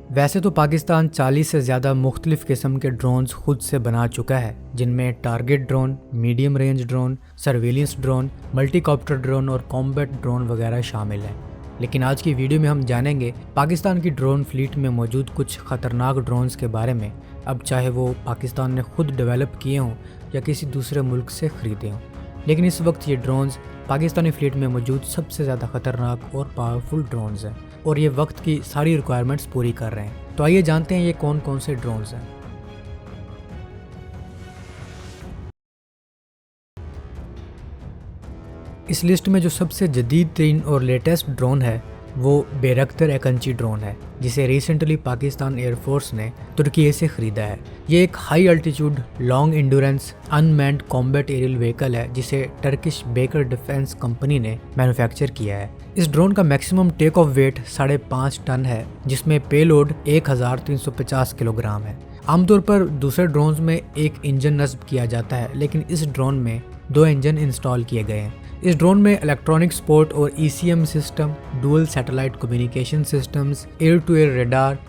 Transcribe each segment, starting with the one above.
ویسے تو پاکستان 40 سے زیادہ مختلف قسم کے ڈرونز خود سے بنا چکا ہے، جن میں target drone, medium range drone, surveillance drone, multicopter drone اور کامبیٹ ڈرون وغیرہ شامل ہیں۔ لیکن آج کی ویڈیو میں ہم جانیں گے پاکستان کی ڈرون فلیٹ میں موجود کچھ خطرناک ڈرونز کے بارے میں، اب چاہے وہ پاکستان نے خود ڈیولپ کیے ہوں یا کسی دوسرے ملک سے خریدے ہوں۔ لیکن اس وقت یہ ڈرونز پاکستانی فلیٹ میں موجود سب سے زیادہ خطرناک اور پاورفل ڈرونز ہیں، اور یہ وقت کی ساری ریکوائرمنٹس پوری کر رہے ہیں۔ تو آئیے جانتے ہیں یہ کون کون سے ڈرونز ہیں۔ اس لسٹ میں جو سب سے جدید ترین اور لیٹسٹ ڈرون ہے وہ بیرکتر ایکنچی ڈرون ہے، جسے ریسنٹلی پاکستان ایئر فورس نے ترکی سے خریدا ہے۔ یہ ایک high altitude long endurance unmanned combat aerial vehicle ہے جسے ٹرکش بیکر ڈیفنس کمپنی نے مینوفیکچر کیا ہے۔ اس ڈرون کا maximum takeoff weight 5.5 ton ہے، جس میں پے لوڈ 1350 کلو گرام ہے۔ عام طور پر دوسرے ڈرونز میں ایک انجن نصب کیا جاتا ہے، لیکن اس ڈرون میں 2 انجن انسٹال کیے گئے ہیں۔ اس ڈرون میں الیکٹرانک سپورٹ اور ECM system, dual satellite communication systems, air to air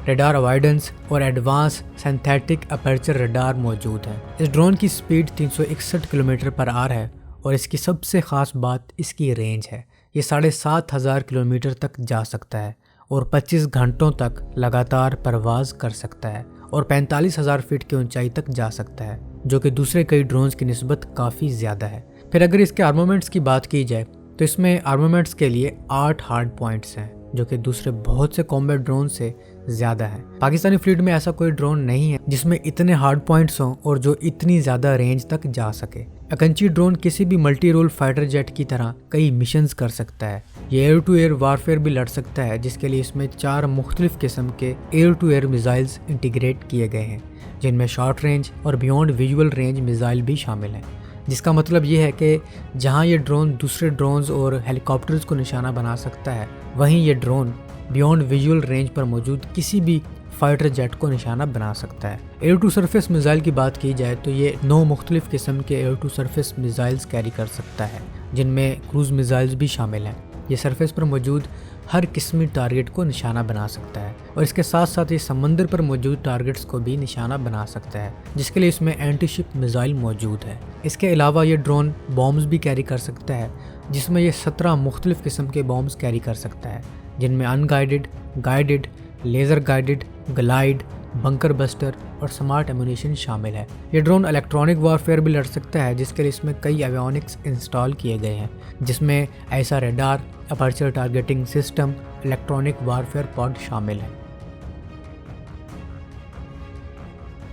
radar avoidance اور ایڈوانس سنتھیٹک اپرچر ریڈار موجود ہے۔ اس ڈرون کی سپیڈ 361 کلومیٹر پر آور ہے، اور اس کی سب سے خاص بات اس کی رینج ہے۔ یہ 7500 کلومیٹر تک جا سکتا ہے اور 25 گھنٹوں تک لگاتار پرواز کر سکتا ہے، اور 45,000 فٹ کی اونچائی تک جا سکتا ہے، جو کہ دوسرے کئی ڈرونز کی نسبت کافی زیادہ ہے۔ پھر اگر اس کے آرمومنٹس کی بات کی جائے تو اس میں آرمومنٹس کے لیے 8 ہارڈ پوائنٹس ہیں، جو کہ دوسرے بہت سے کامبیٹ ڈرون سے زیادہ ہیں۔ پاکستانی فلیٹ میں ایسا کوئی ڈرون نہیں ہے جس میں اتنے ہارڈ پوائنٹس ہوں اور جو اتنی زیادہ رینج تک جا سکے۔ ایکنچی ڈرون کسی بھی ملٹی رول فائٹر جیٹ کی طرح کئی مشنز کر سکتا ہے۔ یہ ایئر ٹو ایئر وارفیئر بھی لڑ سکتا ہے، جس کے لیے اس میں 4 مختلف قسم کے air to air missiles integrate کیے گئے ہیں، جن میں شارٹ رینج اور بیونڈ ویژول رینج میزائل بھی شامل ہیں، جس کا مطلب یہ ہے کہ جہاں یہ ڈرون دوسرے ڈرونز اور ہیلی کاپٹرز کو نشانہ بنا سکتا ہے، وہیں یہ ڈرون بیونڈ ویژول رینج پر موجود کسی بھی فائٹر جیٹ کو نشانہ بنا سکتا ہے۔ ایئر ٹو سرفیس میزائل کی بات کی جائے تو یہ 9 مختلف قسم کے air to surface missiles carry کر سکتا ہے، جن میں کروز میزائلز بھی شامل ہیں۔ یہ سرفیس پر موجود ہر قسمی ٹارگٹ کو نشانہ بنا سکتا ہے، اور اس کے ساتھ ساتھ یہ سمندر پر موجود ٹارگٹس کو بھی نشانہ بنا سکتا ہے، جس کے لیے اس میں اینٹی شپ میزائل موجود ہے۔ اس کے علاوہ یہ ڈرون بامز بھی کیری کر سکتا ہے، جس میں یہ 17 مختلف قسم کے بامز کیری کر سکتا ہے، جن میں unguided, guided, laser guided, glide, bunker buster اور سمارٹ ایمونیشن شامل ہے۔ یہ ڈرون الیکٹرانک وارفیئر بھی لڑ سکتا ہے، جس کے لیے اس میں کئی ایویونکس انسٹال کیے گئے ہیں، جس میں ایسا radar, aperture targeting system, electronic warfare pod شامل ہے۔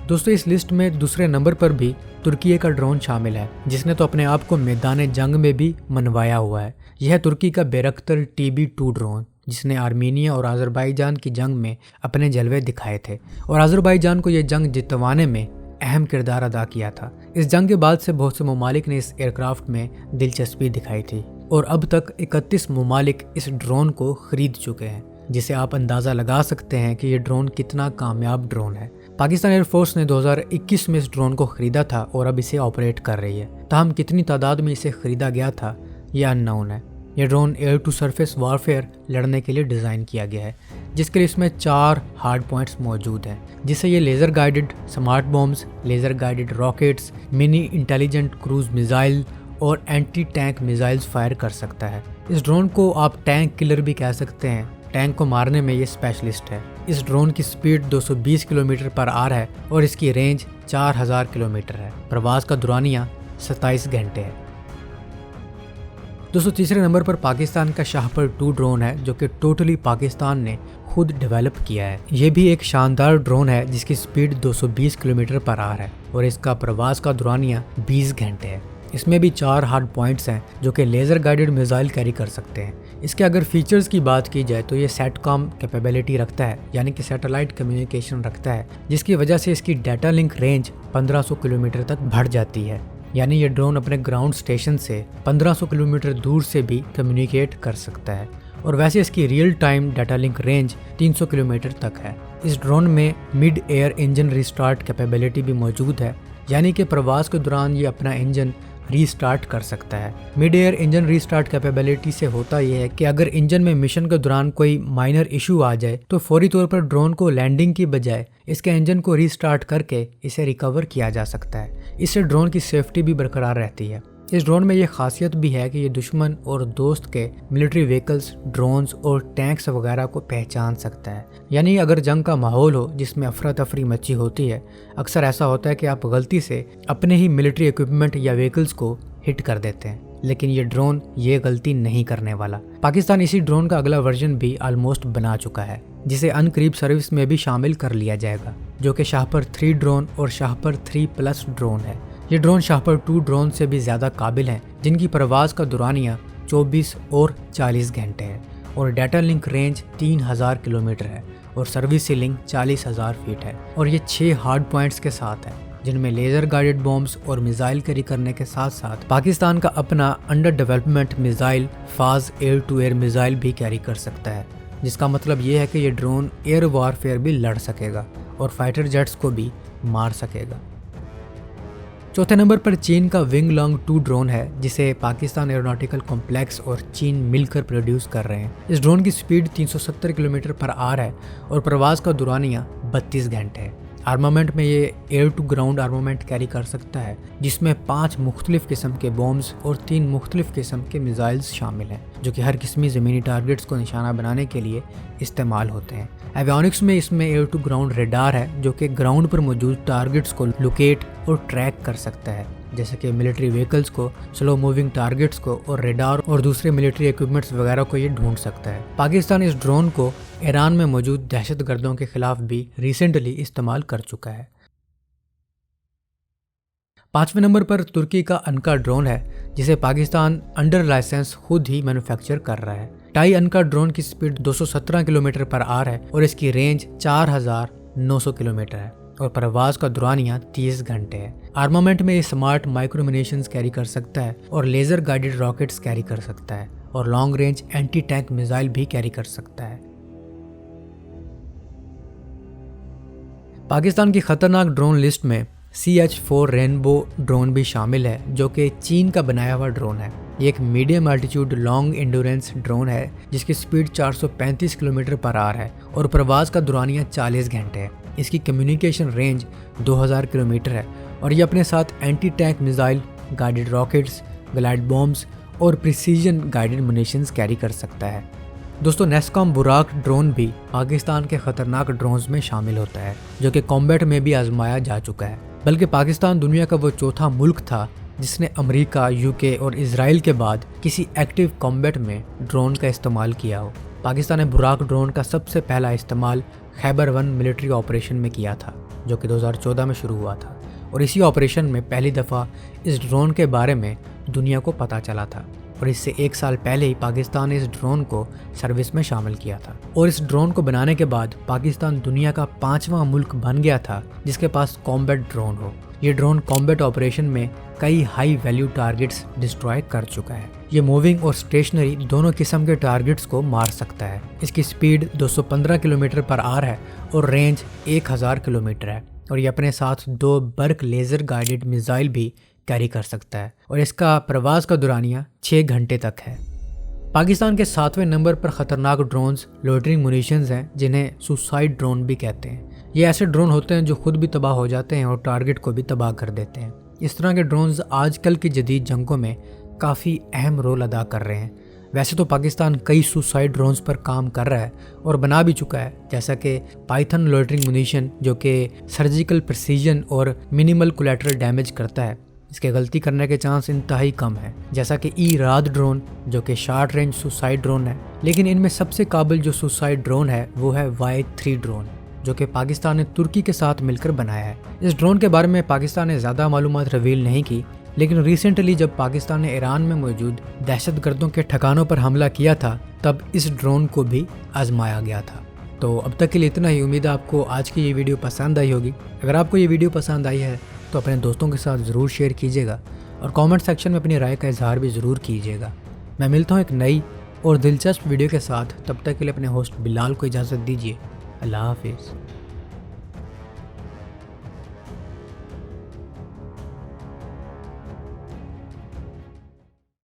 دوستو، اس لسٹ میں دوسرے نمبر پر بھی ترکی کا ڈرون شامل ہے، جس نے تو اپنے آپ کو میدان جنگ میں بھی منوایا ہوا ہے۔ یہ ہے ترکی کا بیرکتر TB2 ڈرون، جس نے آرمینیا اور آذربائیجان کی جنگ میں اپنے جلوے دکھائے تھے، اور آذربائیجان کو یہ جنگ جتوانے میں اہم کردار ادا کیا تھا۔ اس جنگ کے بعد سے بہت سے ممالک نے اس ایئرکرافٹ میں دلچسپی دکھائی تھی، اور اب تک 31 ممالک اس ڈرون کو خرید چکے ہیں، جسے آپ اندازہ لگا سکتے ہیں کہ یہ ڈرون کتنا کامیاب ڈرون ہے۔ پاکستان ایئر فورس نے 2021 میں اس ڈرون کو خریدا تھا اور اب اسے آپریٹ کر رہی ہے، تاہم کتنی تعداد میں اسے خریدا گیا تھا یہ ان نون ہے۔ یہ drone air to surface warfare لڑنے کے لیے ڈیزائن کیا گیا ہے، جس کے لیے اس میں 4 ہارڈ پوائنٹس موجود ہیں، جس سے یہ laser guided smart bombs, laser guided rockets, mini intelligent cruise missile اور اینٹی ٹینک میزائلز فائر کر سکتا ہے۔ اس ڈرون کو آپ ٹینک کلر بھی کہہ سکتے ہیں، ٹینک کو مارنے میں یہ اسپیشلسٹ ہے۔ اس ڈرون کی سپیڈ 220 کلومیٹر پر آور ہے، اور اس کی رینج 4000 کلومیٹر ہے۔ پرواز کا دورانیہ 27 گھنٹے ہے۔ دوستو، تیسرے نمبر پر پاکستان کا شاہپر 2 ڈرون ہے، جو کہ ٹوٹلی پاکستان نے خود ڈیولپ کیا ہے۔ یہ بھی ایک شاندار ڈرون ہے جس کی سپیڈ 220 کلومیٹر پر آور ہے، اور اس کا پرواز کا دورانیہ 20 گھنٹے ہے۔ اس میں بھی 4 ہارڈ پوائنٹس ہیں، جو کہ لیزر گائیڈڈ میزائل کیری کر سکتے ہیں۔ اس کے اگر فیچرز کی بات کی جائے تو یہ سیٹ کام کیپیبلٹی رکھتا ہے، یعنی کہ سیٹلائٹ کمیونیکیشن رکھتا ہے، جس کی وجہ سے اس کی ڈیٹا لنک رینج 1500 کلومیٹر تک بڑھ جاتی ہے، یعنی یہ ڈرون اپنے گراؤنڈ سٹیشن سے 1500 کلومیٹر دور سے بھی کمیونیکیٹ کر سکتا ہے، اور ویسے اس کی real time data link range 300 kilometre تک ہے۔ اس ڈرون میں mid air engine restart capability بھی موجود ہے، یعنی کہ پرواز کے دوران یہ اپنا انجن ری سٹارٹ کر سکتا ہے۔ مڈ ایئر انجن ری سٹارٹ کیپیبلٹی سے ہوتا یہ ہے کہ اگر انجن میں مشن کے دوران کوئی مائنر ایشو آ جائے تو فوری طور پر ڈرون کو لینڈنگ کی بجائے اس کے انجن کو ری سٹارٹ کر کے اسے ریکور کیا جا سکتا ہے۔ اس سے ڈرون کی سیفٹی بھی برقرار رہتی ہے۔ اس ڈرون میں یہ خاصیت بھی ہے کہ یہ دشمن اور دوست کے ملٹری وہیکلز، ڈرونز اور ٹینکس وغیرہ کو پہچان سکتا ہے۔ یعنی اگر جنگ کا ماحول ہو جس میں افراتفری مچی ہوتی ہے، اکثر ایسا ہوتا ہے کہ آپ غلطی سے اپنے ہی ملٹری ایکوپمنٹ یا وہیکلز کو ہٹ کر دیتے ہیں، لیکن یہ ڈرون یہ غلطی نہیں کرنے والا۔ پاکستان اسی ڈرون کا اگلا ورژن بھی آلموسٹ بنا چکا ہے، جسے ان قریب سروس میں بھی شامل کر لیا جائے گا، جو کہ شاہپر 3 ڈرون اور شاہپر 3+ ڈرون ہے۔ یہ ڈرون شاہپر 2 ڈرون سے بھی زیادہ قابل ہیں، جن کی پرواز کا دورانیہ 24 اور 40 گھنٹے ہے اور ڈیٹا لنک رینج 3000 کلومیٹر ہے اور سروس سیلنگ 40,000 فیٹ ہے، اور یہ 6 ہارڈ پوائنٹس کے ساتھ ہے، جن میں لیزر گائیڈڈ بومز اور میزائل کیری کرنے کے ساتھ ساتھ پاکستان کا اپنا انڈر ڈیولپمنٹ میزائل فاز ایئر ٹو ایئر میزائل بھی کیری کر سکتا ہے، جس کا مطلب یہ ہے کہ یہ ڈرون ایئر وارفیئر بھی لڑ سکے گا اور فائٹر جیٹس کو بھی مار سکے گا۔ چوتھے نمبر پر چین کا ونگ لانگ 2 ڈرون ہے، جسے پاکستان ایروناٹیکل کمپلیکس اور چین مل کر پروڈیوس کر رہے ہیں۔ اس ڈرون کی سپیڈ 370 کلومیٹر پر آور ہے اور پرواز کا دورانیہ 32 گھنٹے ہے۔ آرمامنٹ میں یہ air to ground armament carry کر سکتا ہے، جس میں 5 مختلف قسم کے بومز اور 3 مختلف قسم کے میزائلز شامل ہیں، جو کہ ہر قسمی زمینی ٹارگٹس کو نشانہ بنانے کے لیے استعمال ہوتے ہیں۔ ایویونکس میں اس میں ایئر ٹو گراؤنڈ ریڈار ہے، جو کہ گراؤنڈ پر موجود ٹارگٹس کو لوکیٹ اور ٹریک کر سکتا ہے، جیسے کہ ملٹری وہیکلز کو، سلو موونگ ٹارگٹس کو، اور ریڈار اور دوسرے ملٹری ایکوپمنٹس وغیرہ کو یہ ڈھونڈ سکتا ہے۔ پاکستان اس ڈرون کو ایران میں موجود دہشت گردوں کے خلاف بھی ریسنٹلی استعمال کر چکا ہے۔ 5ویں نمبر پر ترکی کا انکا ڈرون ہے، جسے پاکستان انڈر لائسنس خود ہی مینوفیکچر کر رہا ہے۔ ٹائی انکا ڈرون کی سپیڈ 217 کلومیٹر پر آور ہے اور اس کی رینج 4900 کلومیٹر ہے اور پرواز کا دورانیہ 30 گھنٹے ہے۔ آرمامنٹ میں یہ سمارٹ مائکرو منیشنز کیری کر سکتا ہے اور لیزر گائیڈڈ راکٹس کیری کر سکتا ہے اور long range anti tank missile بھی کیری کر سکتا ہے۔ پاکستان کی خطرناک ڈرون لسٹ میں CH-4 رینبو ڈرون بھی شامل ہے، جو کہ چین کا بنایا ہوا ڈرون ہے۔ یہ ایک medium altitude long endurance drone ہے، جس کی سپیڈ 435 کلومیٹر پر آور ہے اور پرواز کا دورانیہ 40 گھنٹے ہے۔ اس کی کمیونیکیشن رینج 2000 کلومیٹر ہے اور یہ اپنے ساتھ anti tank missile, guided rockets, glide bombs اور پریسیجن گائیڈڈ منیشنز کیری کر سکتا ہے۔ دوستو، نیسکام براک ڈرون بھی پاکستان کے خطرناک ڈرونز میں شامل ہوتا ہے، جو کہ کامبیٹ میں بھی آزمایا جا چکا ہے، بلکہ پاکستان دنیا کا وہ چوتھا ملک تھا جس نے امریکہ، UK اور اسرائیل کے بعد کسی ایکٹیو کامبیٹ میں ڈرون کا استعمال کیا ہو۔ پاکستان نے براک ڈرون کا سب سے پہلا استعمال خیبر 1 ملٹری آپریشن میں کیا تھا، جو کہ 2014 میں شروع ہوا تھا، اور اسی آپریشن میں پہلی دفعہ اس ڈرون کے بارے میں دنیا کو پتہ چلا تھا، اور اس سے 1 سال پہلے ہی پاکستان نے اس ڈرون کو سروس میں شامل کیا تھا، اور اس ڈرون کو بنانے کے بعد پاکستان دنیا کا 5واں ملک بن گیا تھا جس کے پاس کامبیٹ ڈرون ہو۔ یہ ڈرون کامبیٹ آپریشن میں کئی ہائی ویلیو ٹارگٹس ڈسٹروائے کر چکا ہے۔ یہ موونگ اور اسٹیشنری دونوں قسم کے ٹارگٹس کو مار سکتا ہے۔ اس کی سپیڈ 215 کلومیٹر پر آور ہے اور رینج 1000 کلومیٹر ہے، اور یہ اپنے ساتھ 2 برق لیزر گائیڈڈ میزائل بھی کیری کر سکتا ہے، اور اس کا پرواز کا دورانیہ 6 گھنٹے تک ہے۔ پاکستان کے 7ویں نمبر پر خطرناک ڈرونز لوٹرنگ منیشنز ہیں، جنہیں سوسائڈ ڈرون بھی کہتے ہیں۔ یہ ایسے ڈرون ہوتے ہیں جو خود بھی تباہ ہو جاتے ہیں اور ٹارگٹ کو بھی تباہ کر دیتے ہیں۔ اس طرح کے ڈرونز آج کل کی جدید جنگوں میں کافی اہم رول ادا کر رہے ہیں۔ ویسے تو پاکستان کئی سوسائڈ ڈرونز پر کام کر رہا ہے اور بنا بھی چکا ہے، جیسا کہ پائتھن لوٹرنگ منیشن، جو کہ سرجیکل پریسیجن اور منیمل کولیٹرل ڈیمیج کرتا ہے۔ اس کے غلطی کرنے کے چانس انتہائی کم ہے، جیسا کہ راد ڈرون، جو کہ شارٹ رینج سوسائڈ ڈرون ہے۔ لیکن ان میں سب سے قابل جو سوسائڈ ڈرون ہے وہ ہے Y-3 ڈرون، جو کہ پاکستان نے ترکی کے ساتھ مل کر بنایا ہے۔ اس ڈرون کے بارے میں پاکستان نے زیادہ معلومات ریویل نہیں کی، لیکن ریسنٹلی جب پاکستان نے ایران میں موجود دہشت گردوں کے ٹھکانوں پر حملہ کیا تھا، تب اس ڈرون کو بھی آزمایا گیا تھا۔ تو اب تک کے لیے اتنا ہی۔ امید ہے آپ کو آج کی یہ ویڈیو پسند آئی ہوگی۔ اگر آپ کو یہ ویڈیو پسند آئی ہے تو اپنے دوستوں کے ساتھ ضرور شیئر کیجیے گا اور کامنٹ سیکشن میں اپنی رائے کا اظہار بھی ضرور کیجیے گا۔ میں ملتا ہوں ایک نئی اور دلچسپ ویڈیو کے ساتھ، تب تک کے لیے اپنے ہوسٹ بلال کو اجازت دیجیے۔ اللہ حافظ۔